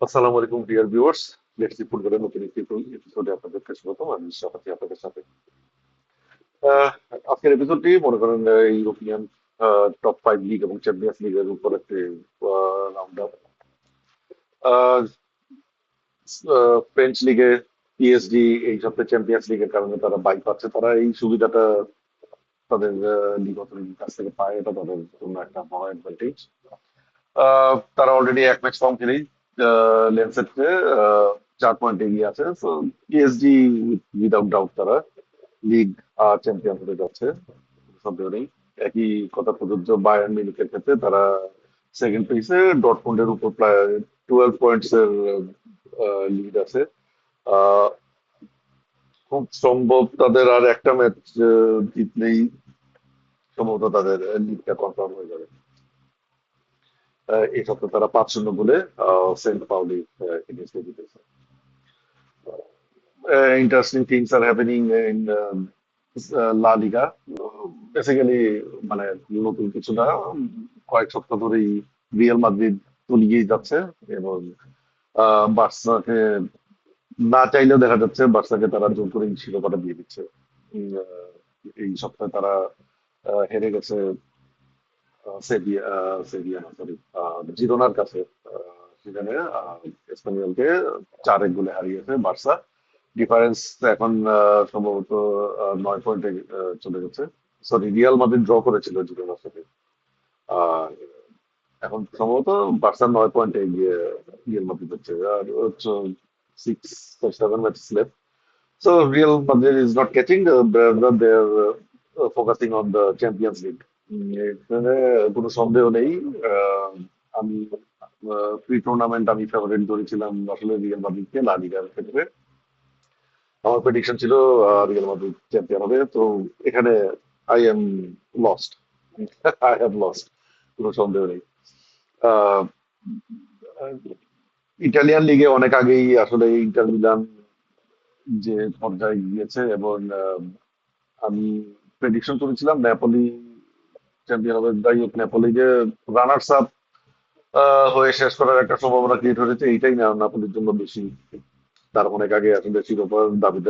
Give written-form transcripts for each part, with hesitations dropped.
আসসালামু আলাইকুম dear viewers. Let's see ফুটবলের নতুন একটি এপিসোডে আপনাদেরকে স্বাগতম। আমি শাফাতি আপনাদের সাথে। আহ, আজকের এপিসোডটি মনে করেন ইউরোপিয়ান টপ 5 লিগ এবং চ্যাম্পিয়ন্স লিগের উপর একটি রাউন্ড আপ। ফ্রেঞ্চ লিগে পিএসজি এই সপ্তাহে চ্যাম্পিয়ন্স লিগের কারণে তারা বাই পাচ্ছে, তারা এই সুবিধাটা তাদের লিগ অথরিটির কাছ থেকে পায়, এটা তাদের জন্য একটা বড় অ্যাডভান্টেজ। তারা অলরেডি এক ম্যাচ কম খেলেই লেন্সেটকে 4 পয়েন্ট এগিয়ে আছে। সো পিএসজি উইদাউট ডাউট তারা লিগ চ্যাম্পিয়ন হতে যাচ্ছে, কোনো সন্দেহ নেই। একই কথা প্রযোজ্য বায়ার্ন মিউনিখের ক্ষেত্রে, তারা সেকেন্ড প্লেসে ডটমুন্ডের উপর প্রায় 12 পয়েন্টস এর লিড আছে। আহ, খুব সম্ভব তাদের আর একটা ম্যাচ জিতলেই সম্ভবত তাদের লিগটা কনফার্ম হয়ে যাবে। এই সপ্তাহে তারা 5-0 গোলে সেন্ট পাউলি এগেইনস্ট জিতেছে। Interesting things are happening in La Liga. Basically মানে নতুন কিছু না, কয়েক সপ্তাহ ধরেই রিয়াল মাদ্রিদ তলিয়েই যাচ্ছে এবং বার্সাকে না চাইলেও দেখা যাচ্ছে বার্সাকে তারা জোর করে শিরোপাটা দিয়ে দিচ্ছে। এই সপ্তাহে তারা হেরে গেছে সেভিয়া, সেভিয়া না সরি, জিরোনার কাছে। সেখানে এসপানিওলকে 4-1 গোলে হারিয়েছে বার্সা। ডিফারেন্স এখন সম্ভবত 9 পয়েন্টে চলে গেছে। সরি, রিয়াল মাদ্রিদ ড্র করেছিল জিরোনার সাথে। আর এখন সম্ভবত বার্সা 9 পয়েন্টে এগিয়ে রিয়াল মাদ্রিদ হচ্ছে, আর হচ্ছে 6 or 7 matches left. So Real Madrid is not catching, rather they're focusing on the Champions League. এখানে কোনো সন্দেহ নেই। আহ, আমি প্রি টুর্নামেন্ট আমি ফেভারিট ধরেছিলাম আসলে রিয়াল মাদ্রিদকে লা লিগার ক্ষেত্রে। আমার প্রেডিকশন ছিল রিয়াল মাদ্রিদ চ্যাম্পিয়ন হবে। তো এখানে I am lost, I have lost, কোনো সন্দেহ নেই। আহ, ইটালিয়ান লিগে অনেক আগেই আসলে ইন্টার মিলান যে পর্যায়ে গিয়েছে এবং আমি প্রেডিকশন করেছিলাম নেপোলি চ্যাম্পিয়ন হবে। যাই হোক, নেপোলি যে রানার্স আপ হয়ে শেষ করার একটা সম্ভাবনা ক্রিয়েট হয়েছে, এইটাই না নাপোলির জন্য বেশি। তার অনেক আগে আসলে শিরোপার দাবি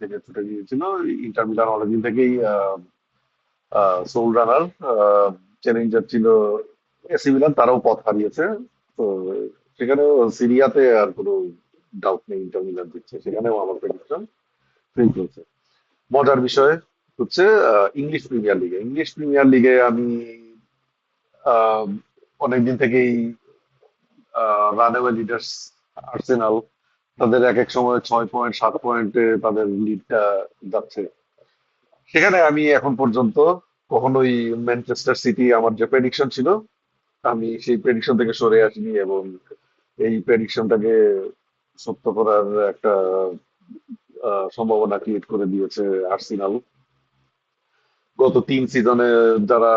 থেকে ছুটে গিয়েছিল। ইন্টার মিলান অনেকদিন থেকেই সোল রানার, চ্যালেঞ্জার ছিল এসি মিলান, তারাও পথ হারিয়েছে। তো সেখানেও সিরিয়াতে আর কোনো ডাউট নেই, ইন্টার মিলান জিতছে, সেখানেও আমার প্রেডিকশন ফেল করেছে। মজার বিষয় হচ্ছে ইংলিশ প্রিমিয়ার লিগে আমি আহ, অনেকদিন থেকেই রানওয়ে লিডার্স আর্সেনাল, তাদের এক এক সময় 6 পয়েন্ট 7 পয়েন্টে তাদের লিডটা যাচ্ছে। সেখানে আমি এখন পর্যন্ত কখনোই ম্যানচেস্টার সিটি, আমার যে প্রেডিকশন ছিল, আমি সেই প্রেডিকশন থেকে সরে আসিনি এবং এই প্রেডিকশনটাকে সত্য করার একটা সম্ভাবনা ক্রিয়েট করে দিয়েছে আর্সেনাল। গত 3 সিজনে যারা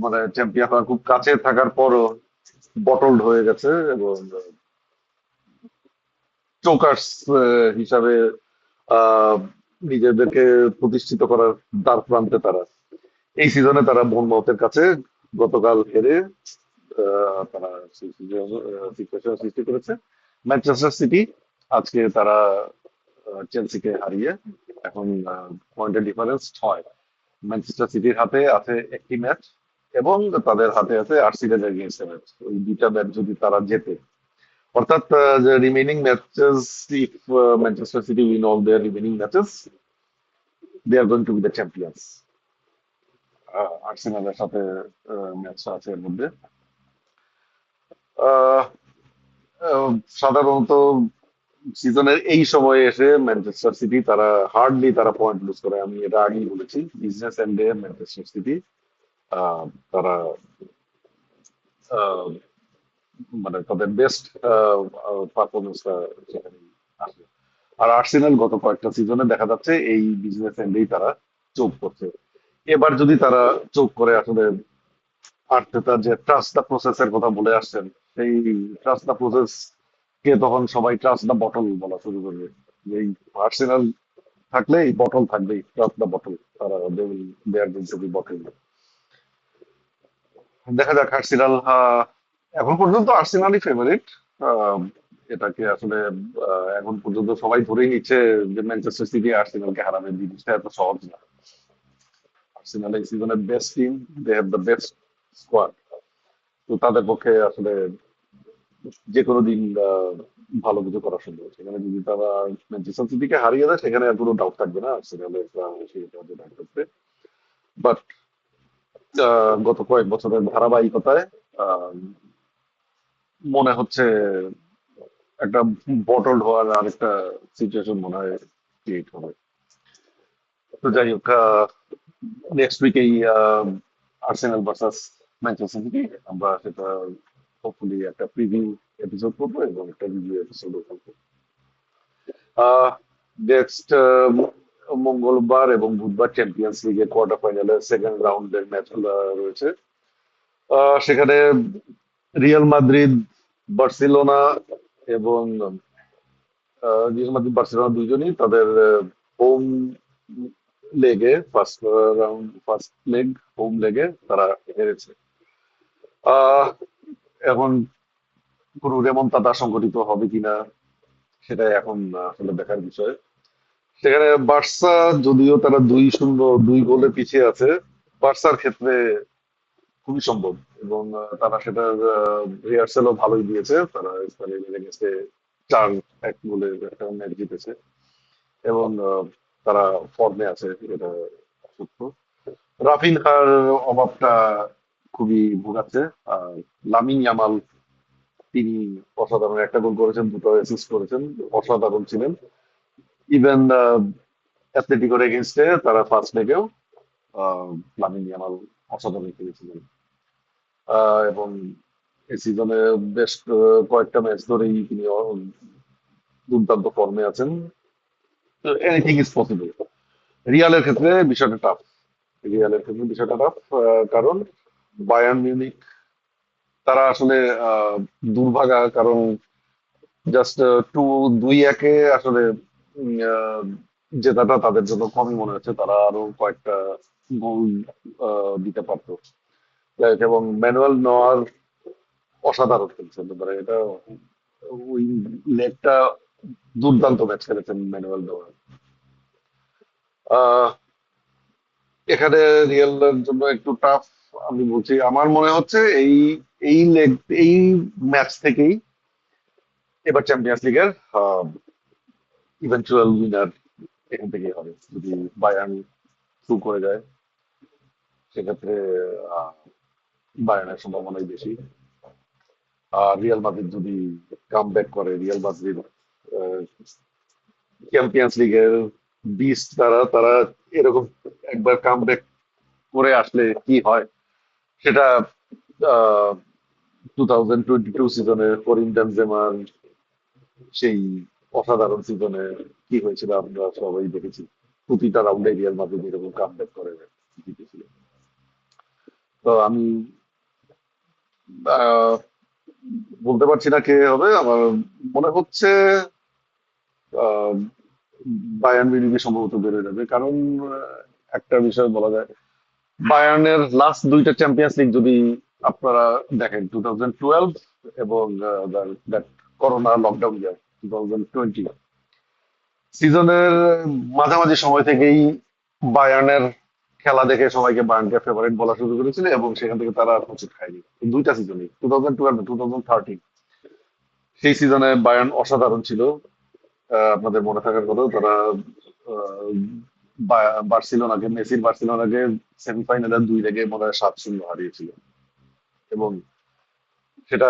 মানে চ্যাম্পিয়ন হওয়ার খুব কাছে থাকার পরও বটলড হয়ে গেছে এবং চোকার্স হিসাবে আহ, নিজেদেরকে প্রতিষ্ঠিত করার দ্বার প্রান্তে তারা। এই সিজনে তারা বোর্নমাউথের কাছে গতকাল হেরে তারা সিচুয়েশন সৃষ্টি করেছে। ম্যানচেস্টার সিটি আজকে তারা চেলসিকে হারিয়ে এখন পয়েন্টের ডিফারেন্স 6। ম্যানচেস্টার সিটির হাতে আছে একটি ম্যাচ এবং তাদের হাতে আছে আর্সেনাল এগেইনস্ট ম্যাচ। ওই দুইটা ম্যাচ যদি তারা জেতে, অর্থাৎ যে remaining matches, if Manchester City win all their remaining matches, they are going to be the champions. আর্সেনালের সাথে ম্যাচ আছে এর মধ্যে। আহ, আহ, সাধারণত সিজনের এই সময়ে এসে ম্যানচেস্টার সিটি তারা হার্ডলি তারা পয়েন্ট লুজ করে, আমি এটা আগেই বলেছি। বিজনেস এন্ডে ম্যানচেস্টার সিটি তারা আহ, মানে তাদের বেস্ট পারফরমেন্সটা সেখানে আসে। আর আর্সেনাল গত কয়েকটা সিজনে দেখা যাচ্ছে এই বিজনেস এন্ডেই তারা চোখ করছে। এবার যদি তারা চোখ করে, আসলে আর্টেটা যে ট্রাস্ট দ্য প্রসেস এর কথা বলে আসছেন, সেই ট্রাস্ট দ্য প্রসেস কে তখন সবাই ট্রাস্ট দ্য বটল বলা শুরু করবে। যে এই আর্সেনাল থাকলে এই বটল থাকবেই, ট্রাস্ট দ্য বটল, তারা দেয়ার গোইং টু বি বটল। দেখা যাক আর্সেনাল, এখন পর্যন্ত আর্সেনালই ফেভারিট। আহ, এটাকে আসলে এখন পর্যন্ত সবাই ধরেই নিচ্ছে যে ম্যানচেস্টার সিটি আর্সেনালকে হারাবে, জিনিসটা এত সহজ না। আর্সেনাল এই সিজনের best team, they have the best squad. তো তাদের পক্ষে আসলে যে কোনো দিন ভালো কিছু করা সম্ভব। সেখানে যদি তারা ম্যানচেস্টার সিটিকে হারিয়ে দেয়, সেখানে আর কোনো ডাউট থাকবে না আর্সেনালের সেই করতে। বাট গত কয়েক বছরের ধারাবাহিকতায় আহ, মনে হচ্ছে একটা বটলড হওয়ার আরেকটা সিচুয়েশন মনে হয় ক্রিয়েট হবে। তো যাই হোক, নেক্সট উইকেই আর্সেনাল ভার্সাস ম্যানচেস্টার সিটি, আমরা সেটা হোপফুলি একটা প্রিভিউ এপিসোড করবো এবং একটা রিভিউ এপিসোডও করবো। নেক্সট মঙ্গলবার এবং বুধবার চ্যাম্পিয়ন্স লিগের কোয়ার্টার ফাইনালের সেকেন্ড রাউন্ডের ম্যাচগুলো রয়েছে। সেখানে রিয়াল মাদ্রিদ, বার্সেলোনা এবং রিয়াল মাদ্রিদ বার্সেলোনা দুইজনই তাদের হোম লেগে ফার্স্ট লেগ হোম লেগে তারা হেরেছে। আহ, এখন কোনো রেমনতাদা সংঘটিত হবে কিনা সেটাই এখন আসলে দেখার বিষয়। সেখানে বার্সা, যদিও তারা 2-0 2 গোলে পিছিয়ে আছে, বার্সার ক্ষেত্রে খুবই সম্ভব। এবং তারা সেটার রিহার্সেলও ভালোই দিয়েছে, তারা স্পেনের এগেইনস্টে 4-1 গোলে একটা ম্যাচ জিতেছে। এবং তারা ফর্মে আছে, এটা সত্য। রাফিনহার অভাবটা খুবই ভোগাচ্ছে। আর লামিন ইয়ামাল, তিনি অসাধারণ, একটা গোল করেছেন, দুটো অ্যাসিস্ট করেছেন, অসাধারণ ছিলেন। ইভেন অ্যাথলেটিকোর এগেইনস্টে তারা ফার্স্ট লেগেও লামিন ইয়ামাল অসাধারণ খেলেছিলেন। এবং এই সিজনে বেশ কয়েকটা ম্যাচ ধরেই তিনি দুর্দান্ত ফর্মে আছেন। Anything is possible. রিয়ালের ক্ষেত্রে বিষয়টা টাফ। রিয়ালের ক্ষেত্রে বিষয়টা টাফ, কারণ বায়ার্ন মিউনিক তারা আসলে আহ, দুর্ভাগা, কারণ জাস্ট 2-1 আসলে জেতাটা তাদের জন্য কমই মনে হচ্ছে। তারা আরো কয়েকটা গোল দিতে পারতো। যাই হোক, এবং ম্যানুয়াল নোয়ার অসাধারণ খেলছেন, মানে এটা ওই লেগটা দুর্দান্ত ম্যাচ খেলেছেন ম্যানুয়াল নোয়ার। আহ, এখানে রিয়ালের জন্য একটু টাফ। আমি বলছি, আমার মনে হচ্ছে এই এই লেগ এই ম্যাচ থেকেই এবার চ্যাম্পিয়ন্স লিগের ইভেন্চুয়াল উইনার এখান থেকেই হবে। যদি বায়ার্ন থ্রু করে যায়, সেক্ষেত্রে আহ, বায়ার্নের সম্ভাবনাই বেশি। আর রিয়াল মাদ্রিদ যদি কাম ব্যাক করে, রিয়াল মাদ্রিদ চ্যাম্পিয়ন্স লিগের বিস্ট, তারা তারা এরকম একবার কাম ব্যাক করে আসলে কি হয় সেটা 2022 সিজনে করিম বেনজেমার সেই অসাধারণ সিজনে কি হয়েছিল আমরা সবাই দেখেছি। প্রতিটা রাউন্ডে রিয়াল মাদ্রিদ এরকম কাম ব্যাক করে জিতেছিল। তো আমি আহ, বলতে পারছি না কে হবে। আমার মনে হচ্ছে আহ, বায়ার্ন মিউনিখই সম্ভবত বেরোয় যাবে, কারণ একটা বিষয় বলা যায়, বায়ার্নের লাস্ট দুইটা চ্যাম্পিয়ন্স লিগ যদি আপনারা দেখেন, 2012 এবং দ্যাট করোনা লকডাউন ইয়ার 2020 সিজনের মাঝামাঝি সময় থেকেই বায়ার্নের খেলা দেখে সবাইকে বায়ার্নকে ফেভারিট বলা শুরু করেছিল, এবং সেখান থেকে তারা আর হোঁচট খায়নি। দুইটা সিজনই, 2012 2013, সেই সিজনে বায়ার্ন অসাধারণ ছিল। আপনাদের মনে থাকার কথা, তারা আহ, বার্সেলোনাকে, মেসির বার্সেলোনাকে সেমিফাইনালের 2 লেগে মনে হয় 7-0 হারিয়েছিল। এবং সেটা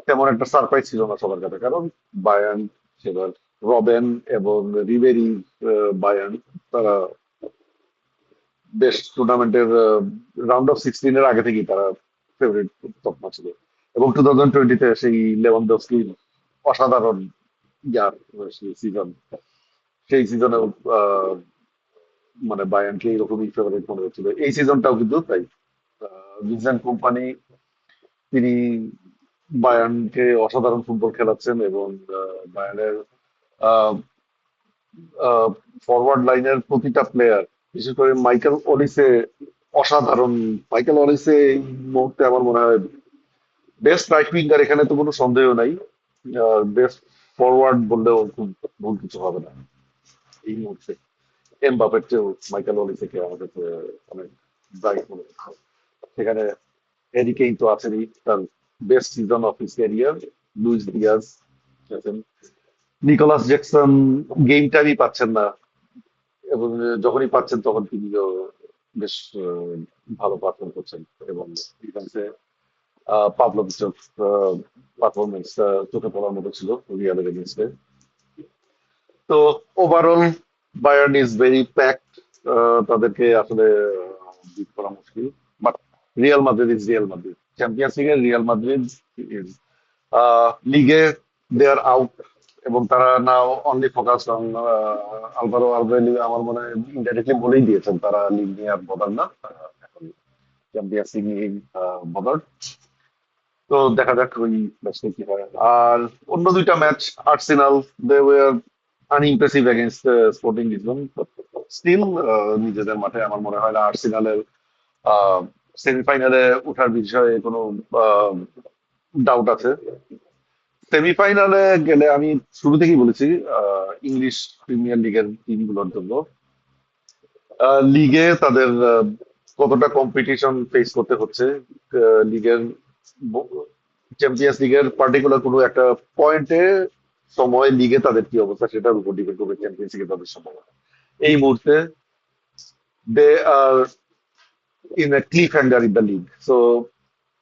তেমন একটা সারপ্রাইজ ছিল না সবার কাছে, কারণ বায়ার্ন সেবার রবেন এবং রিবেরি, বায়ার্ন তারা বেশ টুর্নামেন্টের রাউন্ড অফ 16 আগে থেকেই তারা ফেভারিট তকমা ছিল। এবং 2020-তে সেই লেভানডস্কির অসাধারণ ইয়ার সিজন, সেই সিজনে মানে বায়ার্নকে এরকমই ফেভারিট মনে হচ্ছিল। এই সিজনটাও কিন্তু তাই। ভিনসেন্ট কোম্পানি, তিনি বায়ার্নকে অসাধারণ ফুটবল খেলাচ্ছেন। এবং বায়ার্নের ফরওয়ার্ড লাইনের প্রতিটা প্লেয়ার, বিশেষ করে মাইকেল অলিসে অসাধারণ। মাইকেল অলিসে এই মুহূর্তে আমার মনে হয় বেস্ট রাইট উইঙ্গার, এখানে তো কোনো সন্দেহ নাই। বেস্ট ফরওয়ার্ড বললেও খুব ভুল কিছু হবে না এই মুহূর্তে। এমবাপের চেয়েও মাইকেল অলিসেকে আমার কাছে অনেক ব্রাইট মনে হচ্ছে। সেখানে হ্যারি কেইন তো আছেনই, তার best season of his career. Luis Diaz আছেন, নিকোলাস জ্যাকসন গেম টাইমই পাচ্ছেন না, এবং যখনই পাচ্ছেন তখন তিনিও বেশ ভালো পারফর্ম করছেন। এবং ডিফেন্সে পাভলোভিচের পারফরমেন্স চোখে পড়ার মতো ছিল রিয়ালের এগেনস্টে। তো overall Bayern is very packed, তাদেরকে আসলে বিট করা মুশকিল। But Real Madrid is Real Madrid, champions লিগে রিয়াল মাদ্রিদ ইজ লিগে দে আর আউট। এবং তারা নাও অনলি ফোকাস অন আলভারো আলভেলি। আমার মনে হয় ইনডাইরেক্টলি বলেই দিয়েছেন তারা লিগ নিয়ে আর বদার না, এখন চ্যাম্পিয়ন্স লিগ নিয়ে বদার। তো দেখা যাক ওই ম্যাচটা কি হয়। আর অন্য দুইটা match, Arsenal they were unimpressive against Sporting Lisbon. Still নিজেদের মাঠে আমার মনে হয় না আর্সেনালের সেমিফাইনালে ওঠার বিষয়ে কোনো ডাউট আছে। সেমিফাইনালে গেলে আমি শুরু থেকেই বলেছি ইংলিশ প্রিমিয়ার লিগের টিমগুলোর জন্য লিগে তাদের কতটা কম্পিটিশন ফেস করতে হচ্ছে। লিগের চ্যাম্পিয়ন্স লিগের পার্টিকুলার কোনো একটা পয়েন্টে সময় লিগে তাদের কি অবস্থা সেটার উপর ডিপেন্ড করবে চ্যাম্পিয়ন্স লিগে তাদের সম্ভাবনা। এই মুহূর্তে they are in a cliffhanger in the league. So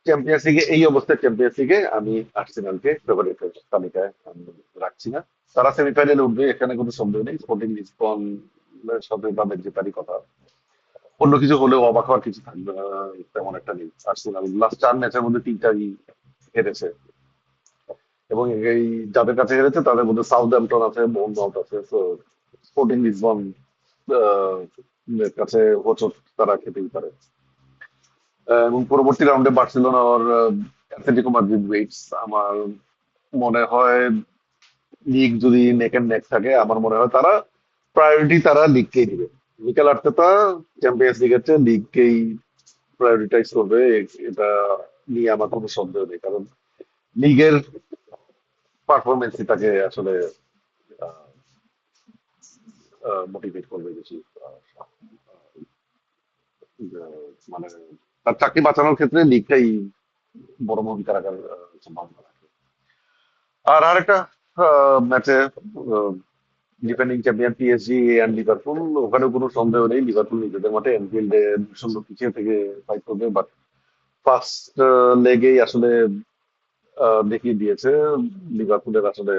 champions লিগে এই অবস্থায় চ্যাম্পিয়ন্স লিগে আমি আর্সেনালকে ফেভারিটের তালিকায় আমি রাখছি না। তারা সেমিফাইনালে উঠবে, এখানে কোনো সন্দেহ নেই। স্পোর্টিং লিসবন সাথে তাদের জেতারই কথা, অন্য কিছু হলেও অবাক হওয়ার কিছু থাকবে না, তেমন একটা নেই। আর্সেনাল লাস্ট 4 ম্যাচের মধ্যে 3টাই হেরেছে, এবং এই যাদের কাছে হেরেছে তাদের মধ্যে সাউথহ্যাম্পটন আছে, বোর্নমাউথ আছে। তো স্পোর্টিং লিসবন এর কাছে হোঁচট তারা খেতেই পারে। এবং পরবর্তী রাউন্ডে বার্সেলোনা আর অ্যাথলেটিকো মাদ্রিদ ওয়েটস। আমার মনে হয় লিগ যদি নেক এন্ড নেক থাকে, আমার মনে হয় তারা প্রায়োরিটি তারা লিগকেই দিবে। মিকেল আর্তেতা চ্যাম্পিয়ন্স লিগের চেয়ে লিগকেই প্রায়োরিটাইজ করবে, এটা নিয়ে আমার কোনো সন্দেহ নেই। কারণ লিগের পারফরমেন্সই তাকে আসলে মোটিভেট করবে বেশি। মানে তার চাকরি বাঁচানোর ক্ষেত্রে লিগটাই বড় ভূমিকা রাখার সম্ভাবনা রাখে। আর আরেকটা ম্যাচে defending champion PSG and Liverpool, ওখানে কোনো সন্দেহ নেই লিভারপুল নিজেদের মাঠে এনফিল্ডে 2-0 পিছিয়ে থেকে ফাইট করবে। বাট ফার্স্ট লেগেই আসলে দেখিয়ে দিয়েছে লিভারপুলের আসলে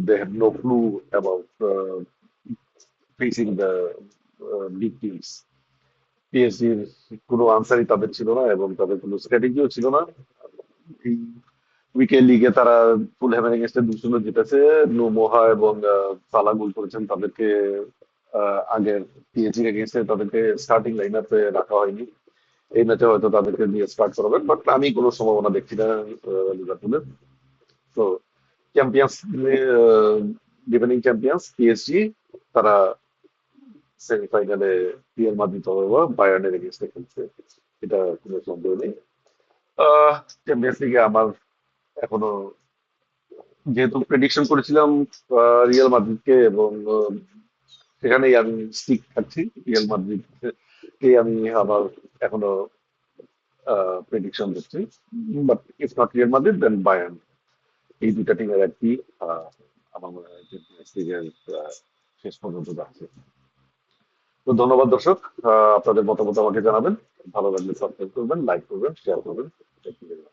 they have no clue about facing the big teams. পিএসজির কোনো আনসারই তাদের ছিল না, এবং তাদের কোনো স্ট্র্যাটেজিও ছিল না। এই উইকে লিগে তারা ফুলহ্যামের এগেনস্টে 2-0 জিতেছে। নোমোহা এবং সালা গোল করেছেন তাদেরকে। আগের পিএসজির এগেনস্টে তাদেরকে স্টার্টিং লাইন আপে রাখা হয়নি, এই ম্যাচে হয়তো তাদেরকে দিয়ে স্টার্ট করাবেন। বাট আমি কোনো সম্ভাবনা দেখছি না লিভারপুলের। তো চ্যাম্পিয়ন্স, ডিফেন্ডিং চ্যাম্পিয়ন্স পিএসজি, তারা সেমিফাইনালে রিয়াল মাদ্রিদ অথবা বায়ার্নের এগেইনস্টে খেলছে, এটা কোনো সন্দেহ নেই। চ্যাম্পিয়ন্স লিগে আমার এখনো, যেহেতু প্রেডিকশন করেছিলাম রিয়াল মাদ্রিদকে, এবং সেখানেই আমি স্টিক থাকছি রিয়াল মাদ্রিদকে আমি আমার এখনো প্রেডিকশন দিচ্ছি। But if not Real Madrid then Bayern, এই দুইটা টিমের আর কি আমার মনে হয় চ্যাম্পিয়ন্স লিগের শেষ পর্যন্ত যাচ্ছে। তো ধন্যবাদ দর্শক, আপনাদের মতামত আমাকে জানাবেন। ভালো লাগলে সাবস্ক্রাইব করবেন, লাইক করবেন, শেয়ার করবেন। Thank you very much.